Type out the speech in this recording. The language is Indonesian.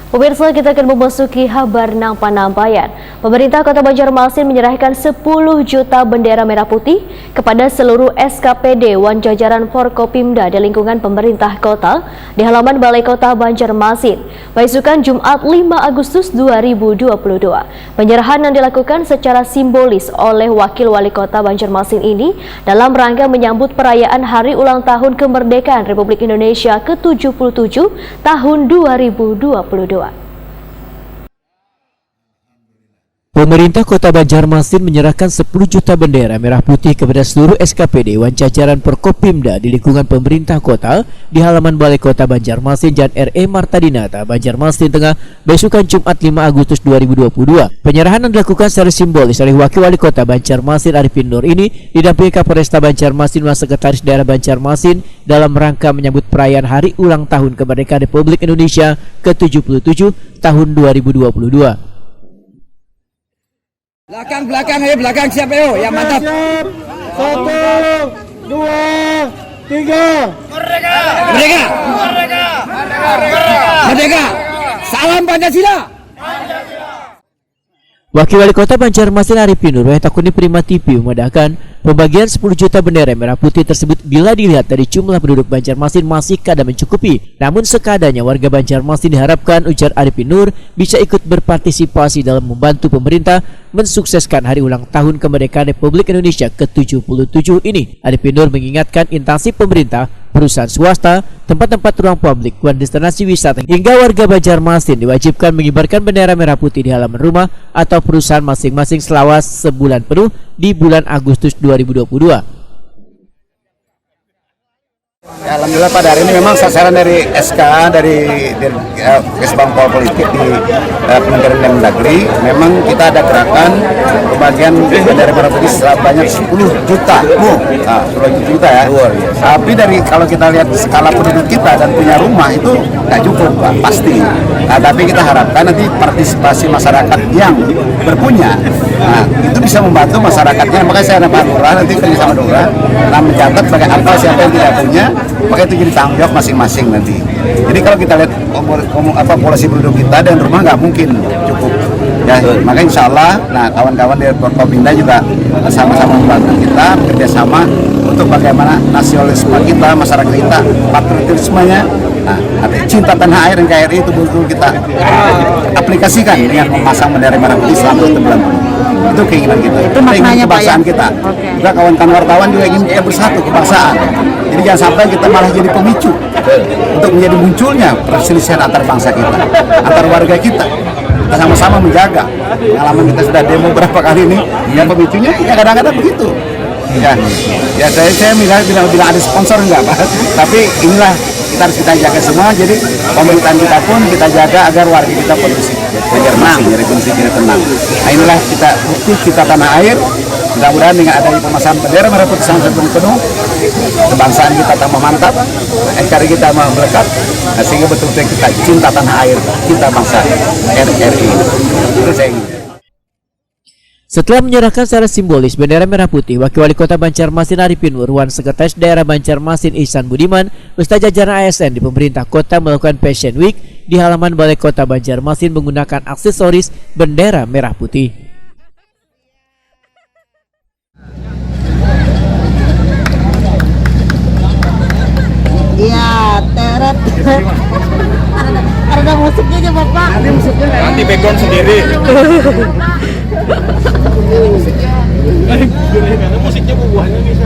Pemirsa, kita akan memasuki kabar nang panampayan. Pemerintah Kota Banjarmasin menyerahkan 10 juta bendera merah putih kepada seluruh SKPD wan jajaran Forkopimda di lingkungan pemerintah kota di halaman Balai Kota Banjarmasin. Paisukan Jumat 5 Agustus 2022. Penyerahan yang dilakukan secara simbolis oleh Wakil Wali Kota Banjarmasin ini dalam rangka menyambut perayaan Hari Ulang Tahun Kemerdekaan Republik Indonesia ke-77 tahun 2022. Pemerintah Kota Banjarmasin menyerahkan 10 juta bendera merah putih kepada seluruh SKPD wan jajaran Forkopimda di lingkungan pemerintah kota di halaman Balai Kota Banjarmasin Jalan R.E. Marta Dinata, Banjarmasin Tengah, besukan Jumat 5 Agustus 2022. Penyerahan yang dilakukan secara simbolis oleh Wakil Wali Kota Banjarmasin Arifin Nur ini didampingi Kapolresta Banjarmasin dan Sekretaris Daerah Banjarmasin dalam rangka menyambut perayaan Hari Ulang Tahun Kemerdekaan Republik Indonesia ke-77 tahun 2022. Belakang siap yo, ya mantap. Siap. 1, 2, 3. Merdeka! Merdeka! Merdeka! Merdeka! Salam Pancasila! Wakil Wali Kota Banjarmasin Arifin Nur Takuni Prima TV memudahkan pembagian 10 juta bendera merah putih tersebut bila dilihat dari jumlah penduduk Banjarmasin masih kadang mencukupi. Namun sekadanya warga Banjarmasin diharapkan, ujar Arifin Nur, bisa ikut berpartisipasi dalam membantu pemerintah mensukseskan Hari Ulang Tahun Kemerdekaan Republik Indonesia ke-77 ini. Arifin Nur mengingatkan instansi pemerintah, perusahaan swasta, tempat-tempat ruang publik, destinasi wisata, hingga warga Banjarmasin diwajibkan mengibarkan bendera merah putih di halaman rumah atau perusahaan masing-masing selama sebulan penuh di bulan Agustus 2022. Ya, alhamdulillah pada hari ini memang sasaran dari SK dari Kesbang Politik di Kementerian Dalam memang kita ada gerakan pembagian bendera merah putih sebanyak 10 juta. 10 juta ya. Tapi dari kalau kita lihat skala penduduk kita dan punya rumah itu nggak cukup, Pak, pasti. Nah, tapi kita harapkan nanti partisipasi masyarakat yang berpunya, itu bisa membantu masyarakatnya. Makanya saya ada Pak Lurah, nanti kerja sama Lurah, mencatat sebagai apa siapa yang tidak punya, maka itu jadi tanggung jawab masing-masing nanti. Jadi kalau kita lihat populasi penduduk kita dan rumah nggak mungkin cukup. Ya, maka insya Allah, kawan-kawan dari Forkopimda juga sama-sama membantu kita bekerjasama untuk bagaimana nasionalisme kita, masyarakat kita, patriotismenya, cinta tanah air NKRI itu betul kita aplikasikan dengan memasang bendera merah putih selama 1 bulan. Itu keinginan kita. Itu maknanya kebangsaan kita. Juga kawan-kawan wartawan juga ingin kita bersatu kebangsaan. Jadi jangan sampai kita malah jadi pemicu untuk menjadi munculnya perselisihan antar bangsa kita, antar warga kita. Kita sama-sama menjaga. Pengalaman kita sudah demo berapa kali ini, yang pemicunya ya kadang-kadang begitu. Ya saya bilang ada sponsor enggak, Pak. Tapi inilah kita jaga semua. Jadi pemerintahan kita pun kita jaga agar warga kita kondusif, jadi kondusif kita tenang. Nah, inilah kita bukti kita tanah air. Mudah-mudahan dengan adanya pemasangan bendera merah putih sampai penuh, kebangsaan kita tambah mantap, NKRI kita melekat, sehingga betul-betul kita cinta tanah air, cinta bangsa NKRI. Itu saya ingin. Setelah menyerahkan secara simbolis bendera merah putih, Wakil Wali Kota Banjarmasin Arifin Nur, Sekretaris Daerah Banjarmasin Ihsan Budiman, beserta jajaran ASN di pemerintah kota melakukan Fashion Week di halaman Balai Kota Banjarmasin menggunakan aksesoris bendera merah putih. Iya, teret. Ada musiknya aja, Bapak. Nanti background sendiri. Musiknya bubuhannya nih.